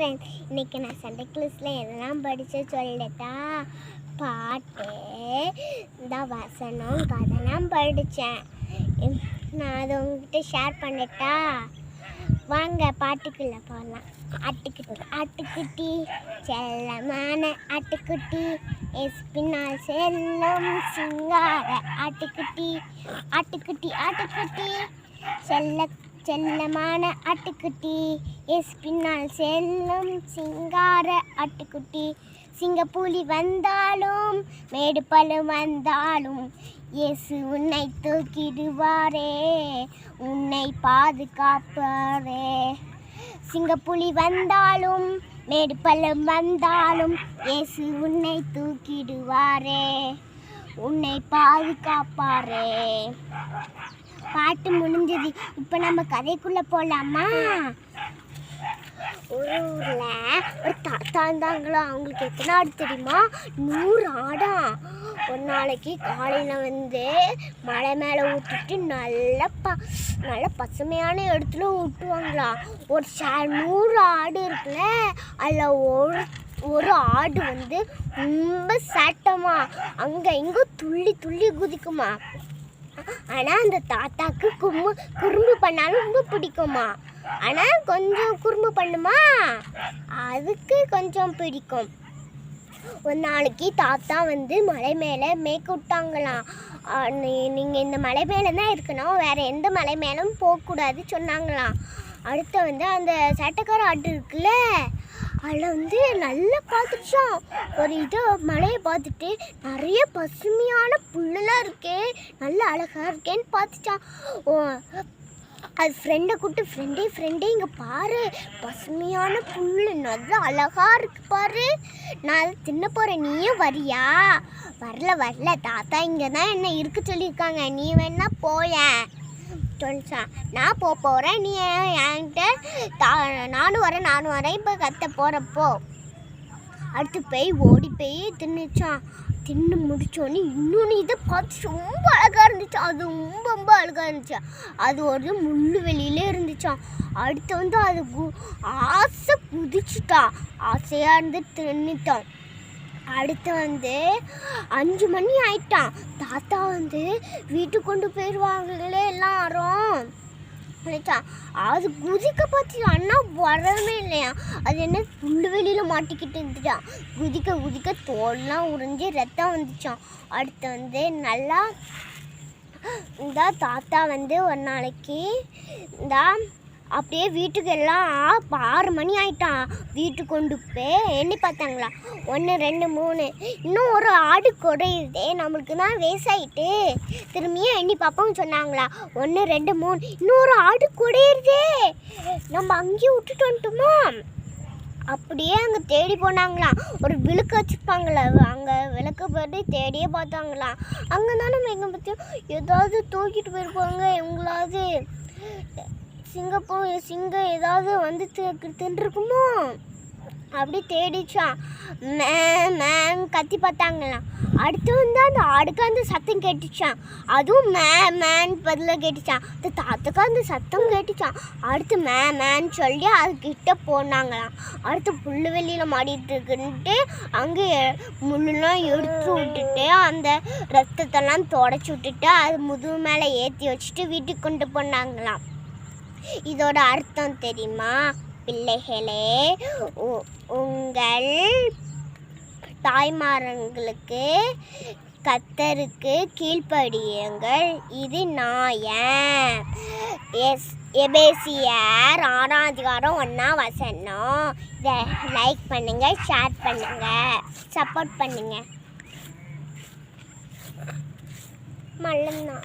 Friends, இன்றைக்கி நான் Sunday கிளாஸில் எதெல்லாம் படித்து சொல்லட்டா? பாட்டு, இந்த வசனம், கதைலாம் படித்தேன். நான் அதை உங்ககிட்ட ஷேர் பண்ணட்டா? வாங்க பாட்டுக்குள்ளே போகலாம். ஆட்டுக்குட்டி செல்லமான ஆட்டுக்குட்டி, பின்னால் செல்லும் சிங்கார ஆட்டுக்குட்டி. ஆட்டுக்குட்டி செல்லமான ஆட்டுக்குட்டி, பின்னால் செல்லும் சிங்கார ஆட்டுக்குட்டி. சிங்கப்புலி வந்தாலும் மேடு பள்ளம் வந்தாலும் இயேசு உன்னை தூக்கிடுவாரே, உன்னை பாதுகாப்பாரே. சிங்கப்புலி வந்தாலும் மேடு பள்ளம் வந்தாலும் இயேசு உன்னை தூக்கிடுவாரே, உன்னை பாதுகாப்பாரே. பாட்டு முடிஞ்சது. இப்போ நம்ம கதைக்குள்ளே போகலாமா? ஒரு ஊரில் ஒரு தாத்தா இருந்தாங்களா. அவங்களுக்கு எத்தனை ஆடு தெரியுமா? 100 ஆடா. ஒரு நாளைக்கு காலையில் மலை மேலே ஊற்றிட்டு நல்ல பசுமையான இடத்துல ஊட்டுவாங்களா. ஒரு 100 ஆடு இருக்குல்ல, அதில் ஒரு ஆடு ரொம்ப சேட்டமா அங்கே இங்கே துள்ளி குதிக்குமா. ஆனால் அந்த தாத்தாக்கு குறும்பு பண்ணாலும் ரொம்ப பிடிக்குமா. ஆனால் கொஞ்சம் குறும்பு பண்ணுமா, அதுக்கு கொஞ்சம் பிடிக்கும். ஒரு நாளைக்கு தாத்தா மலை மேலே மேய்க்க விட்டாங்களாம். நீங்கள் இந்த மலை மேலே தான் இருக்கணும், வேறு எந்த மலை மேலும் போகக்கூடாது சொன்னாங்களாம். அடுத்து அந்த சேட்டைக்கார ஆடு இருக்குல்ல, அதில் நல்லா பார்த்துச்சான். ஒரு மலையை பார்த்துட்டு நிறைய பசுமையான புல்லெல்லாம் இருக்கே, நல்லா அழகாக இருக்கேன்னு பார்த்துச்சான். அது ஃப்ரெண்டை கூப்பிட்டு, ஃப்ரெண்டே இங்கே பாரு, பசுமையான புல் நல்லா அழகாக இருக்கு பாரு, நான் அதை தின்ன போகிறேன், நீயும் வரியா? வரல தாத்தா இங்கே தான் என்ன இருக்க சொல்லியிருக்காங்க, நீ வேணா போய சொல்லிச்சான். நான் போகிறேன், நீ என்கிட்ட நானும் வரேன் இப்போ கத்த போகிறப்போ. அடுத்து ஓடி தின்னுச்சான். தின்னு முடிச்சோன்னே இன்னொன்று இதை பார்த்து ரொம்ப அழகாக இருந்துச்சான். அது ரொம்ப அழகாக இருந்துச்சு. அது ஒரு முள்ளுவெளியிலே இருந்துச்சான். அடுத்து அது ஆசை குதிச்சுட்டான். ஆசையாக இருந்து தின்னுட்டான். அடுத்து 5 மணி ஆயிட்டான். தாத்தா வீட்டுக்கு கொண்டு போயிடுவாங்களே எல்லாரும் நினைச்சான். அது குதிக்க பார்த்து அண்ணா வரவே இல்லையா. அது என்ன புல்லுவெளியில் மாட்டிக்கிட்டு இருந்துச்சான். குதிக்க தோல்லாம் உறிஞ்சி ரத்தம் வந்துச்சான். அடுத்து நல்லா இந்த தாத்தா ஒரு நாளைக்கு அப்படியே வீட்டுக்கு எல்லாம் 6 மணி ஆயிட்டான். வீட்டுக்கு கொண்டு போய் எண்ணி பார்த்தாங்களா. 1 2 3 இன்னும் ஒரு ஆடு குறையுதே, நம்மளுக்கு தான் வேஸ்டாயிட்டு, திரும்பியும் எண்ணி பார்ப்போம்னு சொன்னாங்களா. 1 2 3 இன்னொரு ஆடு குறையுதே, நம்ம அங்கேயே விட்டுட்டு வந்துட்டோமா. அப்படியே அங்கே தேடி போனாங்களாம். ஒரு விளக்கு வச்சுருப்பாங்களா, அங்கே விளக்கு போட்டு தேடியே பார்த்தாங்களாம். அங்கே தான் நம்ம எங்கே பார்த்தியும் ஏதாவது தூக்கிட்டு போயிருப்பாங்க. எங்களாவது சிங்கம் ஏதாவது தின்றுக்குமோ அப்படி தேடிச்சான். மேன் கத்தி பார்த்தாங்களாம். அடுத்து அந்த ஆடுக்கு அந்த சத்தம் கேட்டுச்சான். அதுவும் மேன் பதிலாக கேட்டுச்சான். அந்த தாத்தாக்கு அந்த சத்தம் கேட்டுச்சான். அடுத்து மேன்னு சொல்லி அதுக்கிட்ட போனாங்களாம். அடுத்து புல்லுவெளியில் மாடிட்டு இருக்குன்ட்டு அங்கே முள்ளெல்லாம் எடுத்து விட்டுட்டு அந்த ரத்தத்தெல்லாம் தொடச்சி விட்டுட்டு அது முதுகு மேலே ஏற்றி வச்சுட்டு வீட்டுக்கு கொண்டு போனாங்களாம். இதோட அர்த்தம் தெரியுமா பிள்ளைகளே? உங்கள் தாய்மார்களுக்கு கர்த்தருக்கு கீழ்ப்படியுங்கள், இது நியாயம். எபேசியர் 6ஆம் அதிகாரம் 1ஆம் வசனம். இதை லைக் பண்ணுங்கள், ஷேர் பண்ணுங்கள், சப்போர்ட் பண்ணுங்கள். மல்லன்னா